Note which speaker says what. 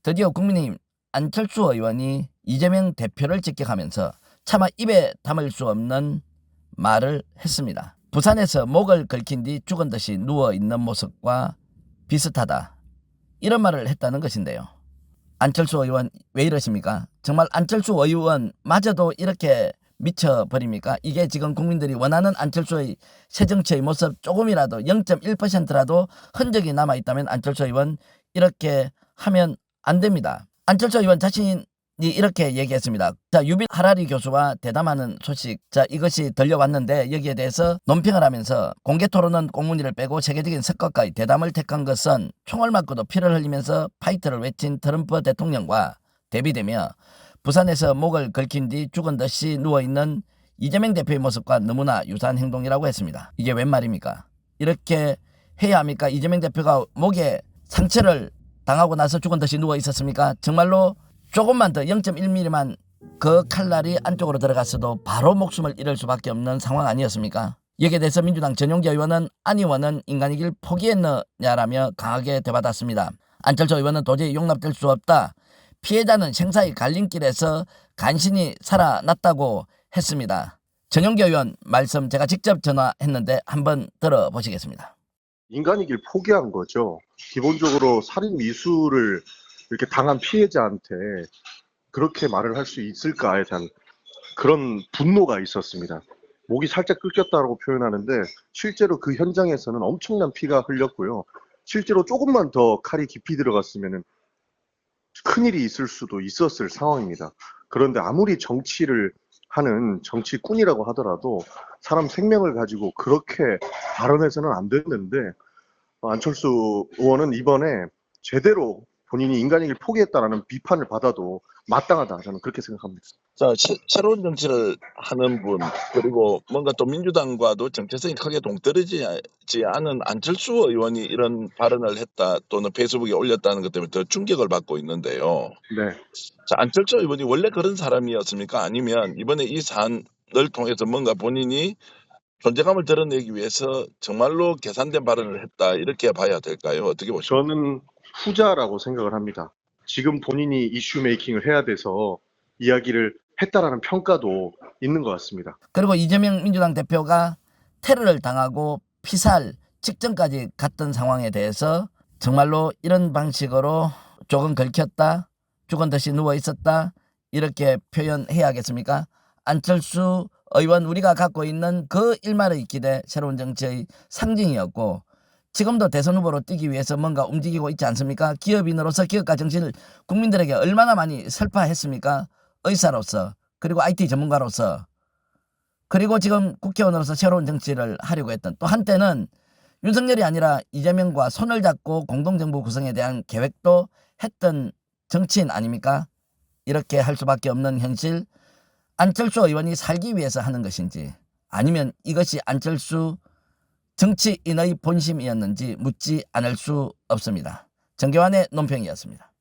Speaker 1: 드디어 국민의힘 안철수 의원이 이재명 대표를 직격하면서 차마 입에 담을 수 없는 말을 했습니다. 부산에서 목을 긁힌 뒤 죽은 듯이 누워있는 모습과 비슷하다, 이런 말을 했다는 것인데요. 안철수 의원 왜 이러십니까? 정말 안철수 의원마저도 이렇게 미쳐버립니까? 이게 지금 국민들이 원하는 안철수의 새정치의 모습, 조금이라도 0.1%라도 흔적이 남아있다면 안철수 의원 이렇게 하면 안 됩니다. 안철수 의원 자신이 이렇게 얘기했습니다. 자, 유빈 하라리 교수와 대담하는 소식, 자, 이것이 들려왔는데 여기에 대해서 논평을 하면서 공개 토론은 꽁무니를 빼고 세계적인 석학과의 대담을 택한 것은 총을 맞고도 피를 흘리면서 파이트를 외친 트럼프 대통령과 대비되며 부산에서 목을 긁힌 뒤 죽은 듯이 누워있는 이재명 대표의 모습과 너무나 유사한 행동이라고 했습니다. 이게 웬 말입니까? 이렇게 해야 합니까? 이재명 대표가 목에 상처를 당하고 나서 죽은 듯이 누워 있었습니까? 정말로 조금만 더 0.1mm만 그 칼날이 안쪽으로 들어갔어도 바로 목숨을 잃을 수밖에 없는 상황 아니었습니까? 여기에 대해서 민주당 전용기 의원은 안 의원은 인간이길 포기했느냐라며 강하게 되받았습니다. 안철수 의원은 도저히 용납될 수 없다, 피해자는 생사의 갈림길에서 간신히 살아났다고 했습니다. 전용기 의원 말씀 제가 직접 전화했는데 한번 들어보시겠습니다.
Speaker 2: 인간이길 포기한 거죠. 기본적으로 살인 미수를 이렇게 당한 피해자한테 그렇게 말을 할 수 있을까에 대한 그런 분노가 있었습니다. 목이 살짝 긁혔다고 표현하는데 실제로 그 현장에서는 엄청난 피가 흘렸고요. 실제로 조금만 더 칼이 깊이 들어갔으면 큰일이 있을 수도 있었을 상황입니다. 그런데 아무리 정치를 하는 정치꾼이라고 하더라도 사람 생명을 가지고 그렇게 발언해서는 안 되는데 안철수 의원은 이번에 제대로 본인이 인간이길 포기했다라는 비판을 받아도 마땅하다, 저는 그렇게 생각합니다.
Speaker 3: 자, 새로운 정치를 하는 분, 그리고 뭔가 또 민주당과도 정체성이 크게 동떨어지지 않은 안철수 의원이 이런 발언을 했다 또는 페이스북에 올렸다는 것 때문에 더 충격을 받고 있는데요.
Speaker 2: 네.
Speaker 3: 자, 안철수 의원이 원래 그런 사람이었습니까? 아니면 이번에 이 사안을 통해서 뭔가 본인이 존재감을 드러내기 위해서 정말로 계산된 발언을 했다, 이렇게 봐야 될까요? 어떻게 보십니까?
Speaker 2: 저는 후자라고 생각을 합니다. 지금 본인이 이슈 메이킹을 해야 돼서 이야기를 했다라는 평가도 있는 것 같습니다.
Speaker 1: 그리고 이재명 민주당 대표가 테러를 당하고 피살 직전까지 갔던 상황에 대해서 정말로 이런 방식으로 조금 긁혔다, 죽은 듯이 누워있었다, 이렇게 표현해야겠습니까? 안철수 의원, 우리가 갖고 있는 그 일말의 기대, 새로운 정치의 상징이었고 지금도 대선 후보로 뛰기 위해서 뭔가 움직이고 있지 않습니까? 기업인으로서 기업가 정신을 국민들에게 얼마나 많이 설파했습니까? 의사로서, 그리고 IT 전문가로서, 그리고 지금 국회의원으로서 새로운 정치를 하려고 했던, 또 한때는 윤석열이 아니라 이재명과 손을 잡고 공동정부 구성에 대한 계획도 했던 정치인 아닙니까? 이렇게 할 수밖에 없는 현실, 안철수 의원이 살기 위해서 하는 것인지 아니면 이것이 안철수 정치인의 본심이었는지 묻지 않을 수 없습니다. 정교환의 논평이었습니다.